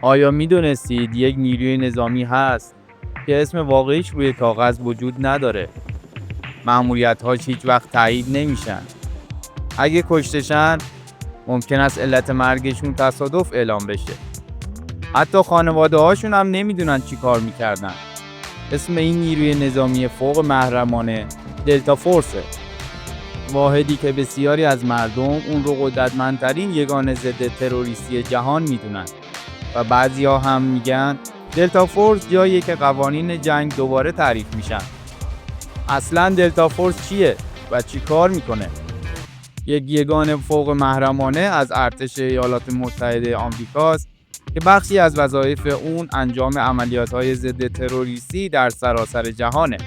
آیا میدونستید یک نیروی نظامی هست که اسم واقعیش روی کاغذ وجود نداره؟ مأموریت‌هاش هیچ وقت تایید نمیشن. اگه کشتشن، ممکن است علت مرگشون تصادف اعلام بشه. حتی خانواده هاشون هم نمیدونن چی کار میکردن. اسم این نیروی نظامی فوق محرمانه دلتا فورسه. واحدی که بسیاری از مردم اون رو قدرتمندترین یگانه ضد تروریستی جهان میدونن و بعضیا هم میگن دلتا فورس جاییه که قوانین جنگ دوباره تعریف میشن. اصلا دلتا فورس چیه و چی کار میکنه؟ یک یگان فوق محرمانه از ارتش ایالات متحده آمریکاست که بخشی از وظایف اون انجام عملیات‌های ضد تروریستی در سراسر جهانه.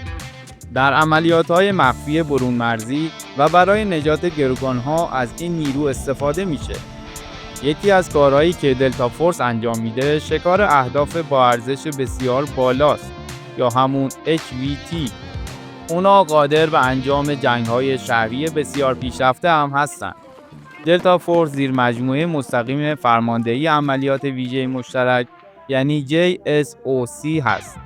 در عملیات‌های مخفی برون مرزی و برای نجات گروگان‌ها از این نیرو استفاده میشه. یکی از کارهایی که دلتا فورس انجام میده شکار اهداف با ارزش بسیار بالاست یا همون HVT. اونا قادر به انجام جنگ‌های شهری بسیار پیشرفته هم هستن. دلتا فورس زیر مجموعه مستقیم فرماندهی عملیات ویژه مشترک یعنی JSOC هست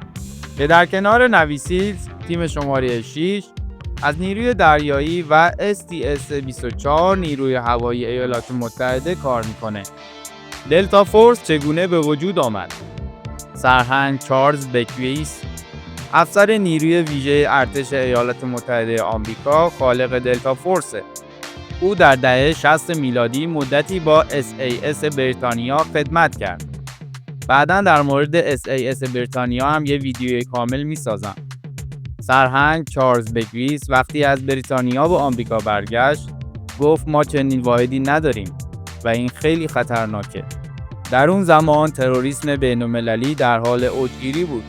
که در کنار نویسیلز تیم شماره 6 از نیروی دریایی و STS-24 نیروی هوایی ایالات متحده کار میکنه. دلتا فورس چگونه به وجود آمد؟ سرهنگ چارلز بکویس، افسر نیروی ویژه ارتش ایالات متحده آمریکا، خالق دلتا فورسه. او در دهه 60 میلادی مدتی با SAS بریتانیا خدمت کرد. بعداً در مورد SAS بریتانیا هم یه ویدیوی کامل میسازم. سرهنگ چارلز بکویس وقتی از بریتانیا به آمریکا برگشت، گفت ما چنین واحدی نداریم و این خیلی خطرناکه. در اون زمان تروریسم بین‌المللی در حال اوجگیری بود.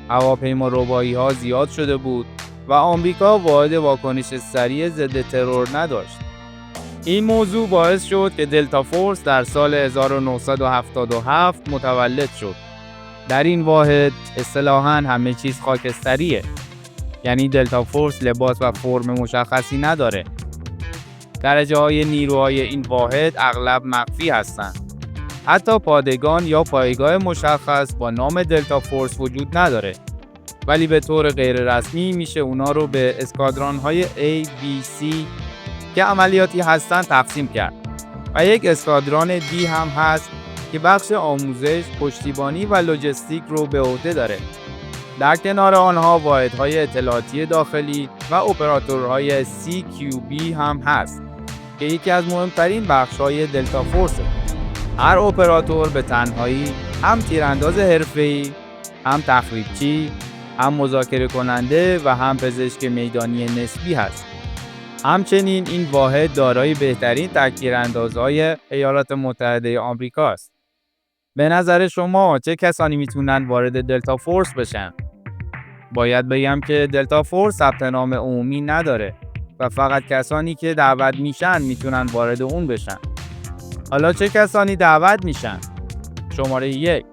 هواپیما ربایی‌ها زیاد شده بود و آمریکا واحد واکنش سریع ضد ترور نداشت. این موضوع باعث شد که دلتا فورس در سال 1977 متولد شد. در این واحد اصطلاحاً همه چیز خاکستریه. یعنی دلتا فورس لباس و فرم مشخصی نداره. درجه‌های نیروهای این واحد اغلب مخفی هستند. حتی پادگان یا پایگاه مشخص با نام دلتا فورس وجود نداره. ولی به طور غیر رسمی میشه اونا رو به اسکادران‌های A, B, C که عملیاتی هستن تقسیم کرد و یک اسکادران دی هم هست که بخش آموزش، پشتیبانی و لوجستیک رو به عهده داره. در کنار آنها واحدهای اطلاعاتی داخلی و اپراتورهای CQB هم هست که یکی از مهمترین بخش‌های دلتا فورسه. هر اپراتور به تنهایی هم تیرانداز حرفه‌ای، هم تخریبچی، هم مذاکره کننده و هم پزشک میدانی نسبی هست. همچنین این واحد دارای بهترین تک‌تیراندازهای ایالات متحده آمریکا است. به نظر شما چه کسانی میتونن وارد دلتا فورس بشن؟ باید بگم که دلتا فورس ثبت نام عمومی نداره و فقط کسانی که دعوت میشن میتونن وارد اون بشن. حالا چه کسانی دعوت میشن؟ شماره 1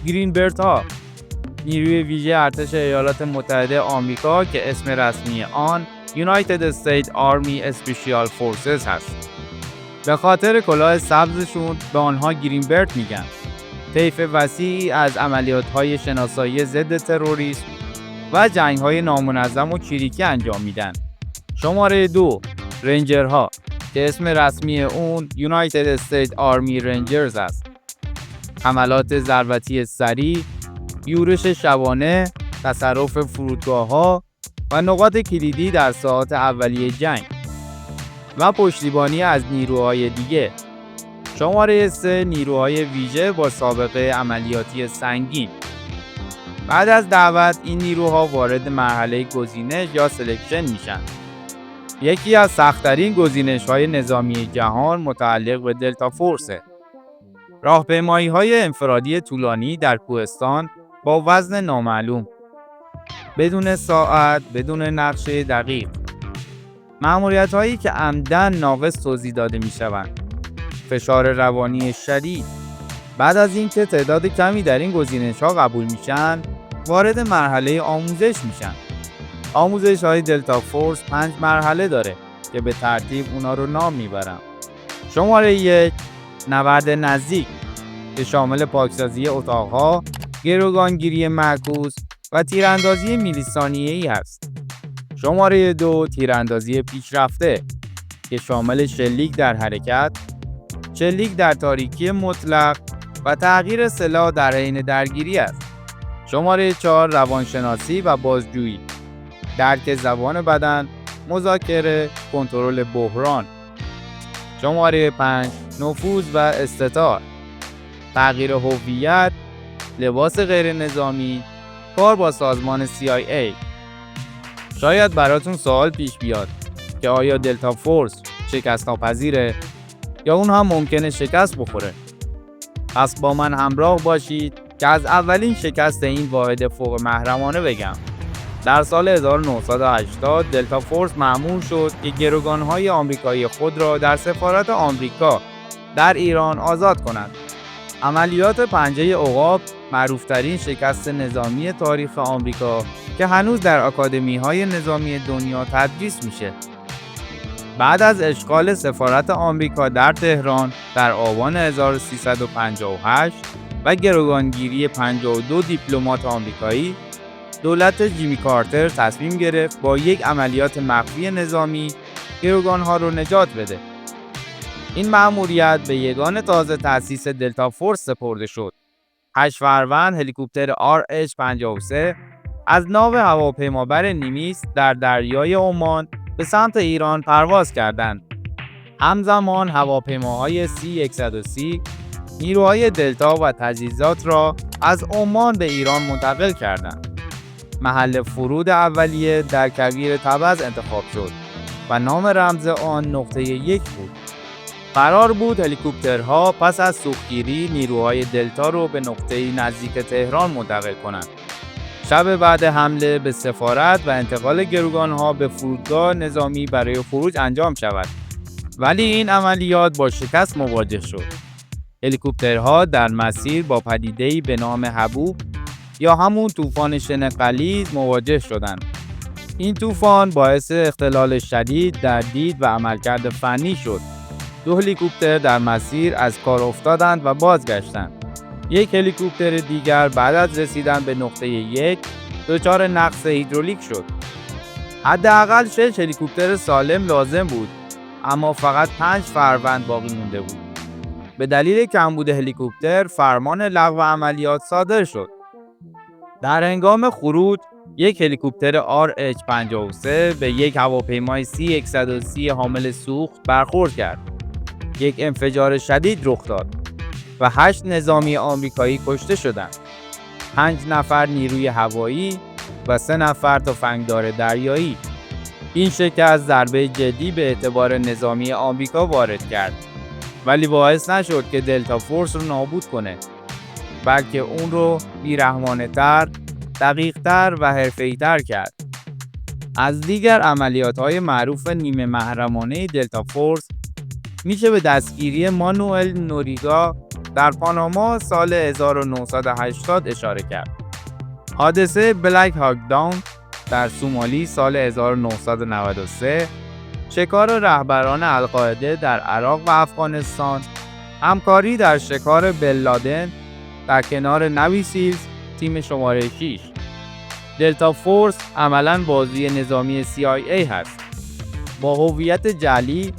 گرینبرت ها، نیروی ویژه ارتش ایالات متحده آمریکا که اسم رسمی آن United States Army Special Forces هست. به خاطر کلاه سبزشون به آنها گرینبرت میگن. طیف وسیعی از عملیات‌های شناسایی ضد تروریسم و جنگ‌های نامنظم و چریکی انجام میدن. شماره 2 رنجرها که اسم رسمی اون United States Army Rangers است. حملات ضربتی سریع، یورش شبانه، تصرف فرودگاه‌ها و نقاط کلیدی در ساعات اولیه جنگ و پشتیبانی از نیروهای دیگه. شماره 3 نیروهای ویژه با سابقه عملیاتی سنگین. بعد از دعوت این نیروها وارد مرحله گزینش یا سلکشن میشن. یکی از سخت‌ترین گزینش‌های نظامی جهان متعلق به دلتا فورسه. راهپیمایی‌های انفرادی طولانی در کوهستان با وزن نامعلوم، بدون ساعت، بدون نقشه دقیق. مأموریت‌هایی که عمدن ناقص توضیح داده می‌شوند. فشار روانی شدید. بعد از اینکه تعداد کمی در این گزینش‌ها قبول میشن، وارد مرحله آموزش میشن. آموزش‌های دلتا فورس 5 مرحله داره که به ترتیب اونا رو نام میبرم. شماره 1 نبرد نزدیک. که شامل پاکسازی اتاقها، گروگانگیری معکوس و تیراندازی میلی‌ثانیه‌ای است. شماره 2 تیراندازی پیشرفته که شامل شلیک در حرکت، شلیک در تاریکی مطلق و تغییر سلاح در حین درگیری است. شماره 4 روانشناسی و بازجویی، درک زبان بدن، مذاکره، کنترل بحران. شماره 5 نفوذ و استتار، تغییر هویت، لباس غیر نظامی، کار با سازمان CIA. شاید براتون سوال پیش بیاد که آیا دلتا فورس شکست ناپذیره یا اون هم ممکنه شکست بخوره؟ پس با من همراه باشید که از اولین شکست این واحد فوق محرمانه بگم. در سال 1980 دلتا فورس مأمور شد که گروگان‌های آمریکایی خود را در سفارت آمریکا در ایران آزاد کنند. عملیات پنجه عقاب معروفترین شکست نظامی تاریخ آمریکا که هنوز در آکادمی‌های نظامی دنیا تدریس میشه. بعد از اشغال سفارت آمریکا در تهران در آبان 1358 و گروگانگیری 52 دیپلمات آمریکایی، دولت جیمی کارتر تصمیم گرفت با یک عملیات مخفی نظامی گروگان‌ها رو نجات بده. این مأموریت به یگان تازه تأسیس دلتا فورس سپرده شد. 8 فروند هلیکوپتر RH-53 از ناو هواپیمابر نیمیس در دریای عمان به سمت ایران پرواز کردند. همزمان هواپیماهای C-130 نیروهای دلتا و تجهیزات را از عمان به ایران منتقل کردند. محل فرود اولیه در کویر تبز انتخاب شد و نام رمز آن نقطه 1 بود. قرار بود هلیکوپترها پس از سوختگیری نیروهای دلتا رو به نقطه‌ای نزدیک تهران منتقل کنند. شب بعد حمله به سفارت و انتقال گروگان‌ها به فرودگاه نظامی برای خروج انجام شود. ولی این عملیات با شکست مواجه شد. هلیکوپترها در مسیر با پدیده‌ای به نام حبوب یا همون طوفان شن غلیظ مواجه شدند. این طوفان باعث اختلال شدید در دید و عملکرد فنی شد. 2 هلیکوپتر در مسیر از کار افتادند و بازگشتند. یک هلیکوپتر دیگر بعد از رسیدن به نقطه 1 دچار نقص هیدرولیک شد. حداقل 6 هلیکوپتر سالم لازم بود، اما فقط 5 فروند باقی مونده بود. به دلیل کمبود هلیکوپتر فرمان لغو عملیات صادر شد. در هنگام خروج یک هلیکوپتر RH-53 به یک هواپیمای C-130 حامل سوخت برخورد کرد. یک انفجار شدید رخ داد و 8 نظامی آمریکایی کشته شدند. 5 نفر نیروی هوایی و 3 نفر تفنگدار دریایی. این شکست ضربه جدی به اعتبار نظامی آمریکا وارد کرد، ولی باعث نشد که دلتا فورس رو نابود کنه، بلکه اون رو بی‌رحمانه‌تر، دقیق‌تر و حرفه‌ای‌تر کرد. از دیگر عملیات‌های معروف نیمه محرمانه دلتا فورس میشه به دستگیری مانوئل نوریگا در پاناما سال 1980 اشاره کرد. حادثه بلک هاک داون در سومالی سال 1993، شکار رهبران القاعده در عراق و افغانستان، همکاری در شکار بن لادن در کنار نوی سیلز تیم شماره 6. دلتا فورس عملاً بازوی نظامی CIA هست. با هویت جعلی،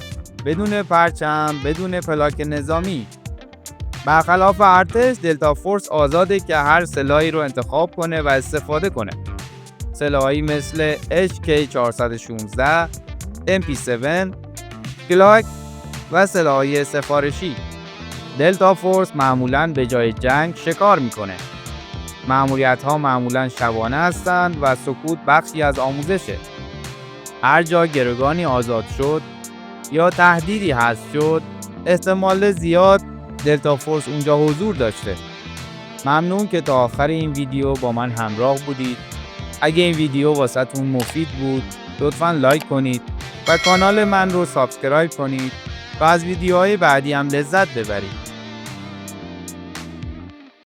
بدون پرچم، بدون پلاک نظامی. برخلاف ارتش، دلتا فورس آزاده که هر سلاحی رو انتخاب کنه و استفاده کنه. سلاحی مثل HK416، MP7، گلاک و سلاحی سفارشی. دلتا فورس معمولاً به جای جنگ شکار میکنه. مأموریت‌ها معمولاً شبانه هستند و سکوت بخشی از آموزشه. هر جا گروگانی آزاد شد یا تهدیدی هست شد، احتمال زیاد دلتا فورس اونجا حضور داشته. ممنون که تا آخر این ویدیو با من همراه بودید. اگه این ویدیو واسهتون مفید بود، لطفاً لایک کنید و کانال من رو سابسکرایب کنید و از ویدیوهای بعدی هم لذت ببرید.